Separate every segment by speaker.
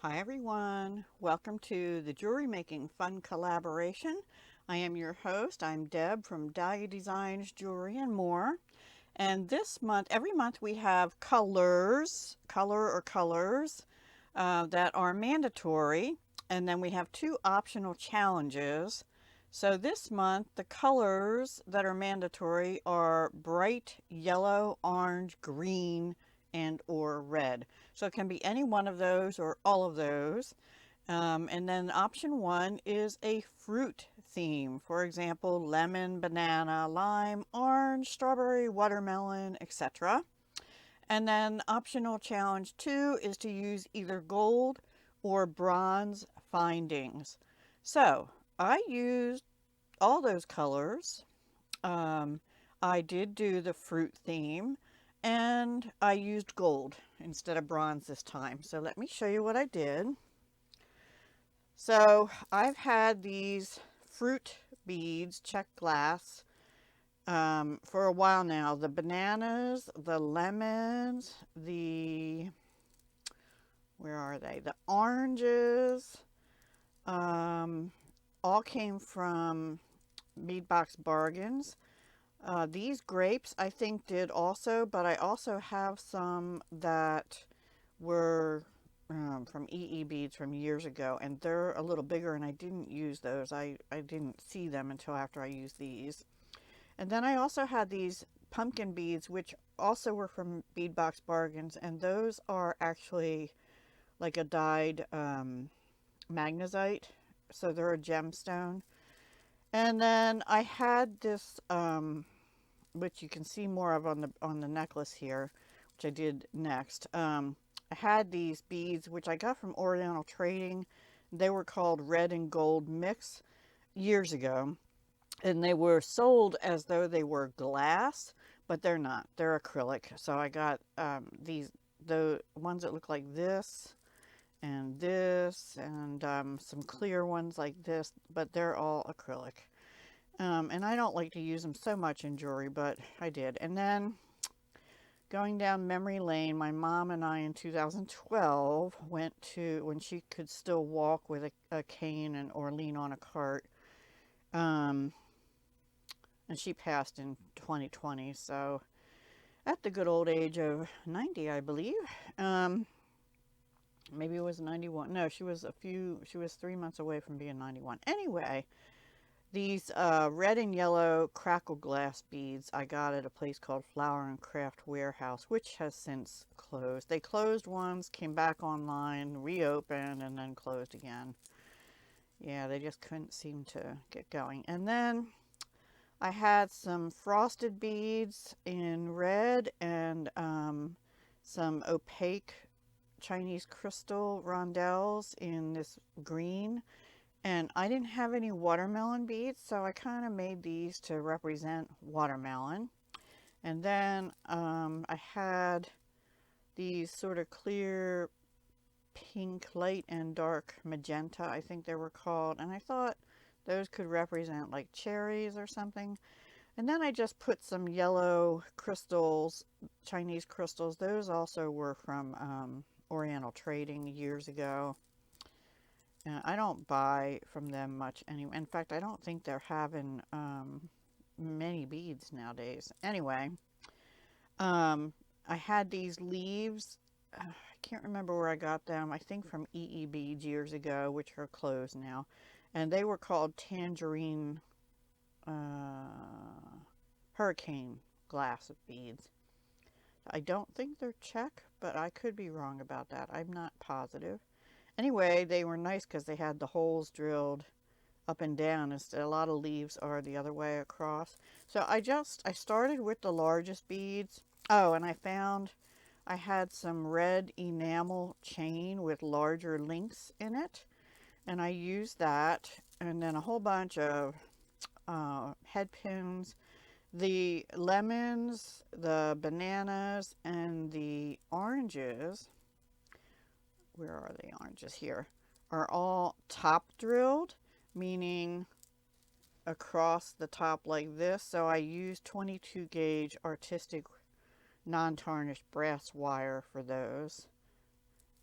Speaker 1: Hi everyone, welcome to the Jewelry Making Fun Collaboration. I am your host. I'm Deb from Dahlia Designs, Jewelry and More. And this month, every month we have colors that are mandatory. And then we have two optional challenges. So this month, the colors that are mandatory are bright yellow, orange, green, and or red. So it can be any one of those or all of those. And then option one is a fruit theme. For example, lemon, banana, lime, orange, strawberry, watermelon, etc. And then optional challenge two is to use either gold or bronze findings. So I used all those colors. Um, I did do the fruit theme and I used gold instead of bronze this time. So let me show you what I did. So I've had these fruit beads, check glass, for a while now. The bananas, the lemons, where are they? The oranges, all came from Beadbox Bargains. These grapes I think did also, but I also have some that were from EE beads from years ago, and they're a little bigger, and I didn't use those. I didn't see them until after I used these. And then I also had these pumpkin beads, which also were from Beadbox Bargains, and those are actually like a dyed magnesite, so they're a gemstone. And then I had this, which you can see more of on the necklace here, which I did next. I had these beads, which I got from Oriental Trading. They were called red and gold mix years ago. And they were sold as though they were glass, but they're not. They're acrylic. So I got the ones that look like this and some clear ones like this, but they're all acrylic. And I don't like to use them so much in jewelry, but I did. And then going down memory lane, my mom and I in 2012 went to, when she could still walk with a cane and or lean on a cart. Um, and she passed in 2020, so at the good old age of 90, I believe. Um, Maybe it was 91. No, she was 3 months away from being 91. Anyway, these red and yellow crackle glass beads I got at a place called Flower and Craft Warehouse, which has since closed. They closed once, came back online, reopened, and then closed again. Yeah, they just couldn't seem to get going. And then I had some frosted beads in red and some opaque Chinese crystal rondelles in this green. And I didn't have any watermelon beads, so I kind of made these to represent watermelon. And then I had these sort of clear pink, light and dark magenta, I think they were called. And I thought those could represent like cherries or something. And then I just put some yellow crystals, Chinese crystals. Those also were from Oriental Trading years ago. I don't buy from them much anyway. In fact, I don't think they're having many beads nowadays. Anyway, I had these leaves. I can't remember where I got them. I think from EE Beads years ago, which are closed now. And they were called tangerine hurricane glass beads. I don't think they're Czech, but I could be wrong about that. I'm not positive. Anyway, they were nice because they had the holes drilled up and down instead. A lot of leaves are the other way across. So I started with the largest beads. Oh, and I had some red enamel chain with larger links in it. And I used that. And then a whole bunch of head pins. The lemons, the bananas, and the oranges, where are the oranges here, are all top drilled, meaning across the top like this. So I used 22 gauge artistic non-tarnished brass wire for those.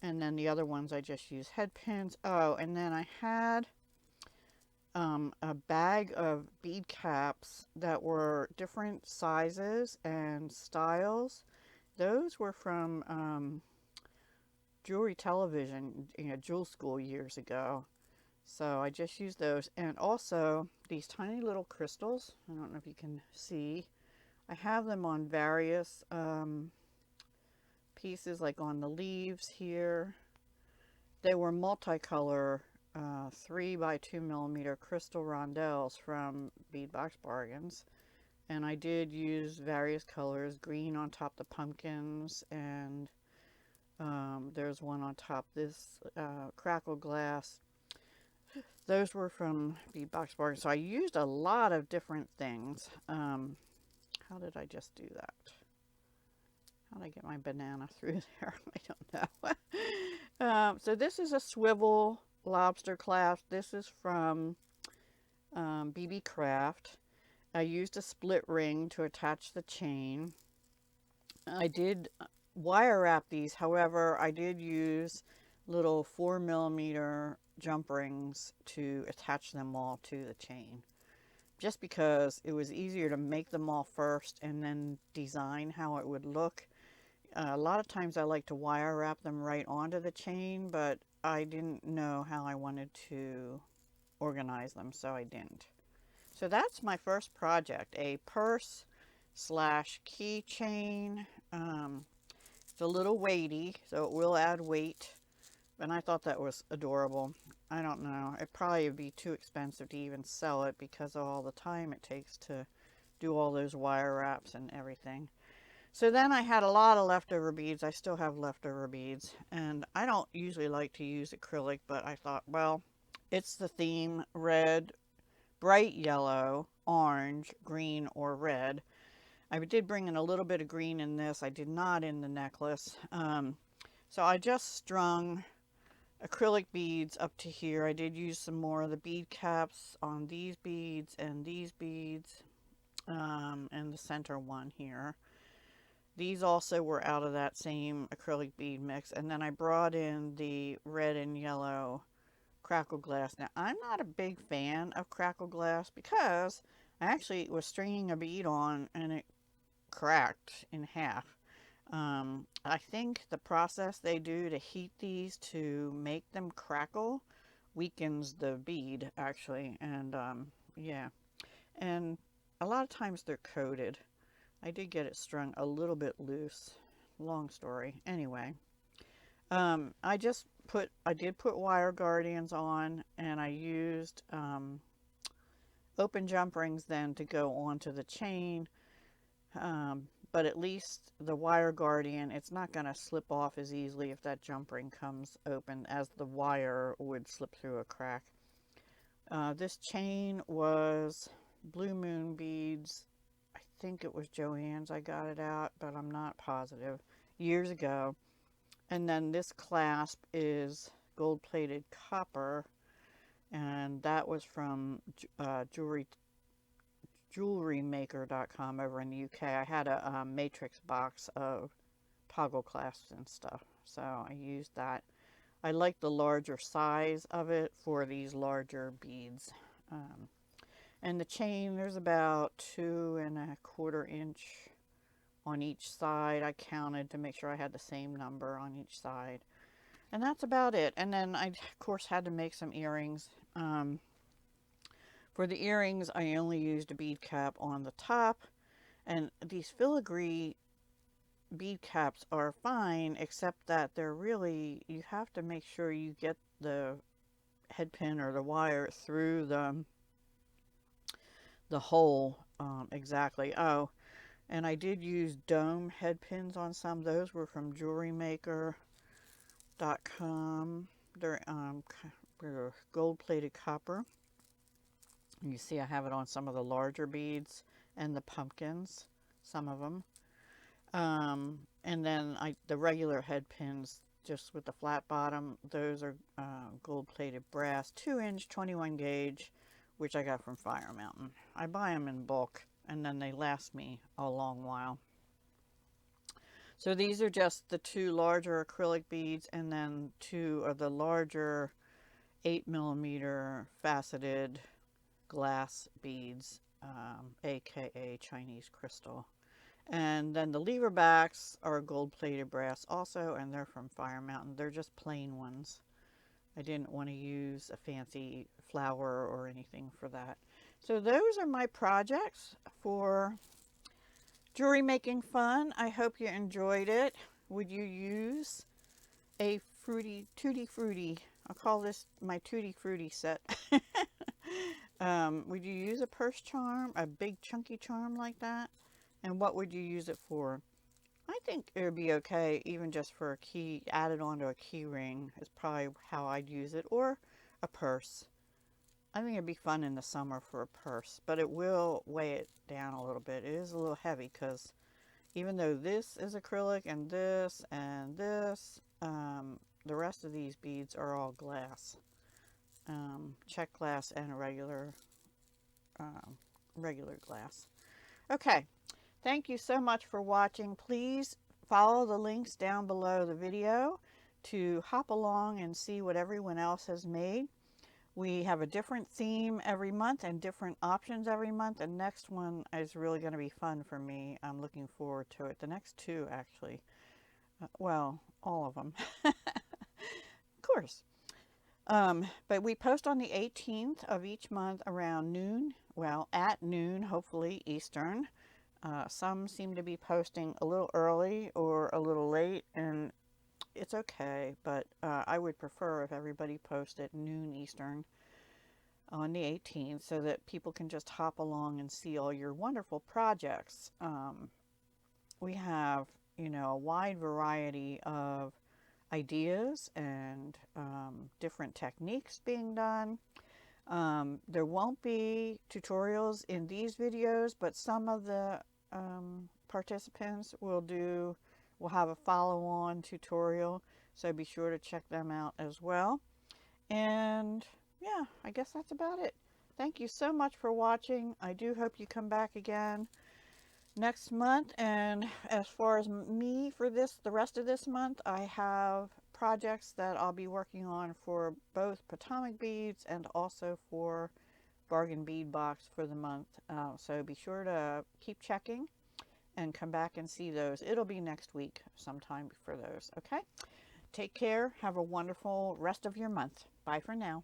Speaker 1: And then the other ones I just use head pins. Oh, and then I had a bag of bead caps that were different sizes and styles. Those were from Jewelry Television, Jewel School years ago. So I just used those. And also these tiny little crystals. I don't know if you can see. I have them on various pieces, like on the leaves here. They were multicolor 3 by 2 millimeter crystal rondelles from Beadbox Bargains. And I did use various colors, green on top the pumpkins, and there's one on top this crackle glass. Those were from Beadbox Bargains. So I used a lot of different things. How did I just do that? How did I get my banana through there? I don't know. So this is a swivel lobster clasp. This is from BB Craft. I used a split ring to attach the chain. I did wire wrap these. However, I did use little 4 millimeter jump rings to attach them all to the chain, just because it was easier to make them all first and then design how it would look. A lot of times I like to wire wrap them right onto the chain, but I didn't know how I wanted to organize them, so I didn't. So that's my first project, a purse slash keychain. It's a little weighty, so it will add weight, and I thought that was adorable. I don't know, it probably would be too expensive to even sell it because of all the time it takes to do all those wire wraps and everything. So then I had a lot of leftover beads. I still have leftover beads, and I don't usually like to use acrylic, but I thought, well, it's the theme: red, bright yellow, orange, green, or red. I did bring in a little bit of green in this. I did not in the necklace. So I just strung acrylic beads up to here. I did use some more of the bead caps on these beads and these beads, and the center one here. These also were out of that same acrylic bead mix. And then I brought in the red and yellow crackle glass. Now, I'm not a big fan of crackle glass because I actually was stringing a bead on and it cracked in half. I think the process they do to heat these to make them crackle weakens the bead, actually. And yeah, and a lot of times they're coated. I did get it strung a little bit loose. Long story. Anyway, I did put wire guardians on, and I used open jump rings then to go onto the chain. But at least the wire guardian, it's not going to slip off as easily if that jump ring comes open as the wire would slip through a crack. This chain was Blue Moon beads. I think it was Joann's I got it out, but I'm not positive. Years ago. And then this clasp is gold-plated copper, and that was from jewelrymaker.com over in the UK. I had a matrix box of toggle clasps and stuff, so I used that. I like the larger size of it for these larger beads. And the chain, there's about 2¼ inch on each side. I counted to make sure I had the same number on each side. And that's about it. And then I, of course, had to make some earrings. For the earrings, I only used a bead cap on the top. And these filigree bead caps are fine, except that they're really, you have to make sure you get the head pin or the wire through the hole exactly. Oh, and I did use dome head pins on some. Those were from jewelrymaker.com. They're gold-plated copper. You see I have it on some of the larger beads and the pumpkins, some of them. And then the regular head pins, just with the flat bottom, those are gold-plated brass, 2-inch, 21 gauge, which I got from Fire Mountain. I buy them in bulk, and then they last me a long while. So these are just the two larger acrylic beads and then two of the larger 8mm faceted glass beads, aka Chinese crystal. And then the lever backs are gold plated brass also, and they're from Fire Mountain. They're just plain ones. I didn't want to use a fancy flower or anything for that. So those are my projects for jewelry making fun. I hope you enjoyed it. Would you use a Tutti Frutti? I'll call this my Tutti Frutti set. Would you use a purse charm, a big chunky charm like that? And what would you use it for? I think it would be okay even just for a key, added onto a key ring is probably how I'd use it, or a purse. I think it'd be fun in the summer for a purse, but it will weigh it down a little bit. It is a little heavy because even though this is acrylic and this, the rest of these beads are all glass. Check glass and regular glass. Okay, thank you so much for watching. Please follow the links down below the video to hop along and see what everyone else has made. We have a different theme every month and different options every month. And next one is really going to be fun for me. I'm looking forward to it. The next two, actually. Well, all of them. Of course. But we post on the 18th of each month around noon. Well, at noon, hopefully, Eastern. Some seem to be posting a little early or a little late, and it's okay, but I would prefer if everybody posted at noon Eastern on the 18th so that people can just hop along and see all your wonderful projects. We have, a wide variety of ideas and different techniques being done. There won't be tutorials in these videos, but some of the participants will have a follow-on tutorial, so be sure to check them out as well. And yeah, I guess that's about it. Thank you so much for watching. I do hope you come back again next month. And as far as me for the rest of this month, I have projects that I'll be working on for both Potomac beads and also for bargain bead box for the month. So be sure to keep checking and come back and see those. It'll be next week sometime for those. Okay, take care. Have a wonderful rest of your month. Bye for now.